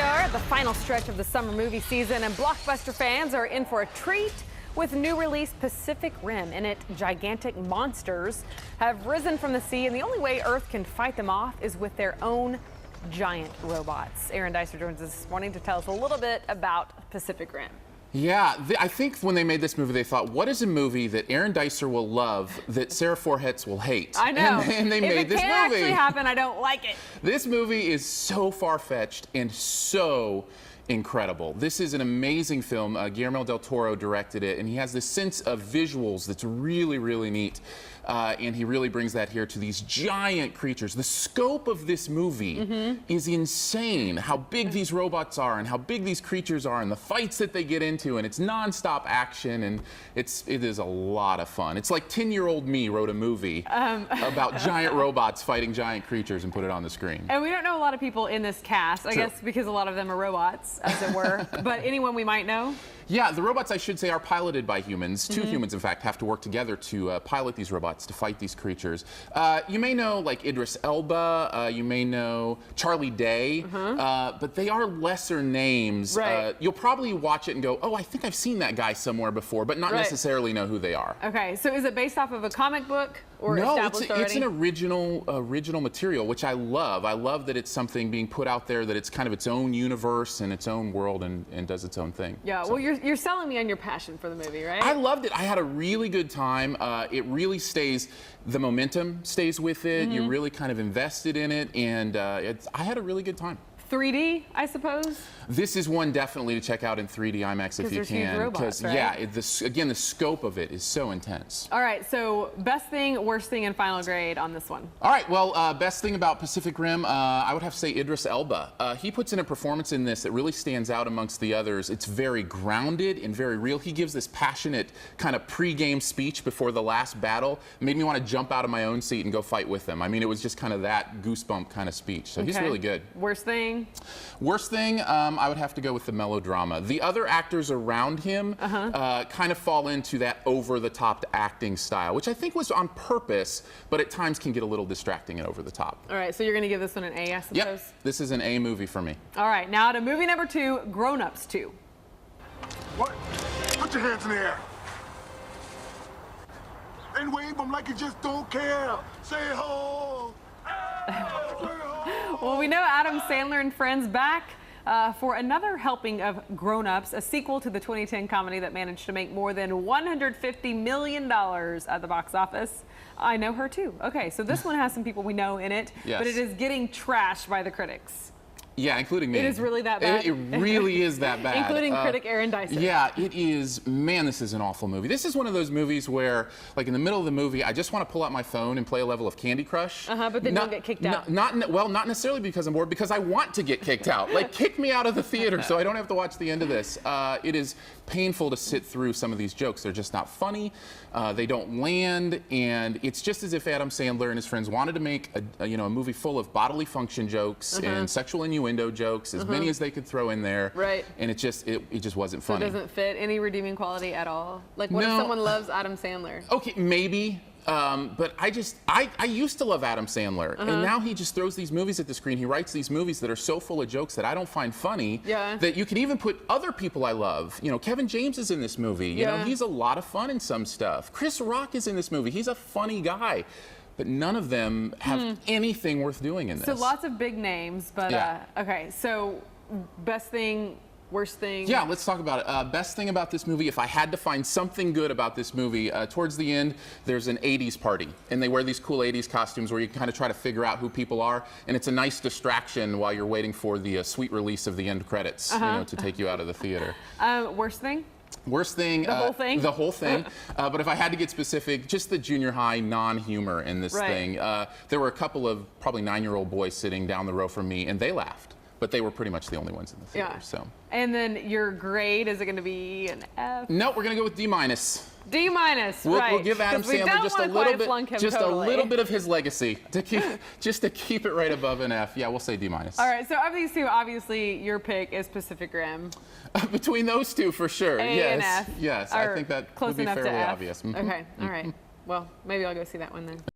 are at the final stretch of the summer movie season, and blockbuster fans are in for a treat with new release Pacific Rim. In it, gigantic monsters have risen from the sea, and the only way Earth can fight them off is with their own giant robots. Aaron Dicer joins us this morning to tell us a little bit about Pacific Rim. Yeah, I think when they made this movie, they thought, what is a movie that Aaron Dicer will love that Sarah Forhetz will hate? I know. And they made this movie. If it can't actually happen, I don't like it. This movie is so far-fetched and so incredible. This is an amazing film. Guillermo del Toro directed it, and he has this sense of visuals that's really, really neat. And he really brings that here to these giant creatures. The scope of this movie is insane. How big these robots are and how big these creatures are and the fights that they get into, and it's non-stop action, and it is a lot of fun. It's like 10-year-old me wrote a movie about giant robots fighting giant creatures and put it on the screen. And we don't know a lot of people in this cast, I guess because a lot of them are robots, as it were. But anyone we might know? Yeah, the robots, I should say, are piloted by humans. Two humans, in fact, have to work together to pilot these robots to fight these creatures. You may know, like, Idris Elba, you may know Charlie Day, but they are lesser names. Right. You'll probably watch it and go, oh, I think I've seen that guy somewhere before, but not necessarily know who they are. Okay, so is it based off of a comic book or established already? It's an original material, which I love. I love that it's something being put out there, that it's kind of its own universe and its own world and does its own thing. Yeah, well, you're selling me on your passion for the movie, right? I loved it. I had a really good time. It really stays, the momentum stays with it. You're really kind of invested in it, and I had a really good time. 3D, I suppose? This is one definitely to check out in 3D IMAX if you can. Because right? Yeah, again, the scope of it is so intense. All right, so best thing, worst thing, and final grade on this one. All right, well, best thing about Pacific Rim, I would have to say Idris Elba. He puts in a performance in this that really stands out amongst the others. It's very grounded and very real. He gives this passionate kind of pre-game speech before the last battle. It made me want to jump out of my own seat and go fight with him. I mean, it was just kind of that goosebump kind of speech. So he's really good. Worst thing? Worst thing, I would have to go with the melodrama. The other actors around him kind of fall into that over-the-top acting style, which I think was on purpose, but at times can get a little distracting and over the top. All right, so you're going to give this one an A, I suppose? Yep, this is an A movie for me. All right, now to movie number 2, Grown Ups 2. What? Put your hands in the air. And wave them like you just don't care. Say ho. Well, we know Adam Sandler and Friends back for another helping of Grown Ups, a sequel to the 2010 comedy that managed to make more than $150 million at the box office. I know her too. Okay, so this one has some people we know in it, but it is getting trashed by the critics. Yeah, including me. It is really that bad? It really is that bad. Including critic Aaron Dicer. Yeah, it is. Man, this is an awful movie. This is one of those movies where, like, in the middle of the movie, I just want to pull out my phone and play a level of Candy Crush. But then don't get kicked out. Well, not necessarily because I'm bored, because I want to get kicked out. Like, kick me out of the theater so I don't have to watch the end of this. It is painful to sit through some of these jokes. They're just not funny. They don't land, and it's just as if Adam Sandler and his friends wanted to make a movie full of bodily function jokes and sexual innuendo jokes, as many as they could throw in there. Right. And it just wasn't funny. So it doesn't fit any redeeming quality at all? Like, what if someone loves Adam Sandler? Okay, maybe. But I used to love Adam Sandler, and now he just throws these movies at the screen. He writes these movies that are so full of jokes that I don't find funny, that you can even put other people I love. You know, Kevin James is in this movie. You know, he's a lot of fun in some stuff. Chris Rock is in this movie. He's a funny guy. But none of them have anything worth doing in this. So lots of big names, but okay, so best thing, worst thing? Yeah, let's talk about it. Best thing about this movie, if I had to find something good about this movie, towards the end, there's an 80s party. And they wear these cool 80s costumes where you kind of try to figure out who people are. And it's a nice distraction while you're waiting for the sweet release of the end credits, you know, to take you out of the theater. Worst thing? Worst thing, the whole thing? The whole thing. But if I had to get specific, just the junior high non-humor in this thing. There were a couple of probably 9-year-old boys sitting down the row from me, and they laughed. But they were pretty much the only ones in the theater. So. And then your grade, is it going to be an F? No, we're going to go with D-. D-, We'll give Adam Sandler just a little bit of his legacy to keep just to keep it right above an F. Yeah, we'll say D-. All right, so of these two, obviously your pick is Pacific Rim. Between those two, for sure. A yes. and F. Yes, I think that would be fairly obvious. Okay, all right. Well, maybe I'll go see that one then.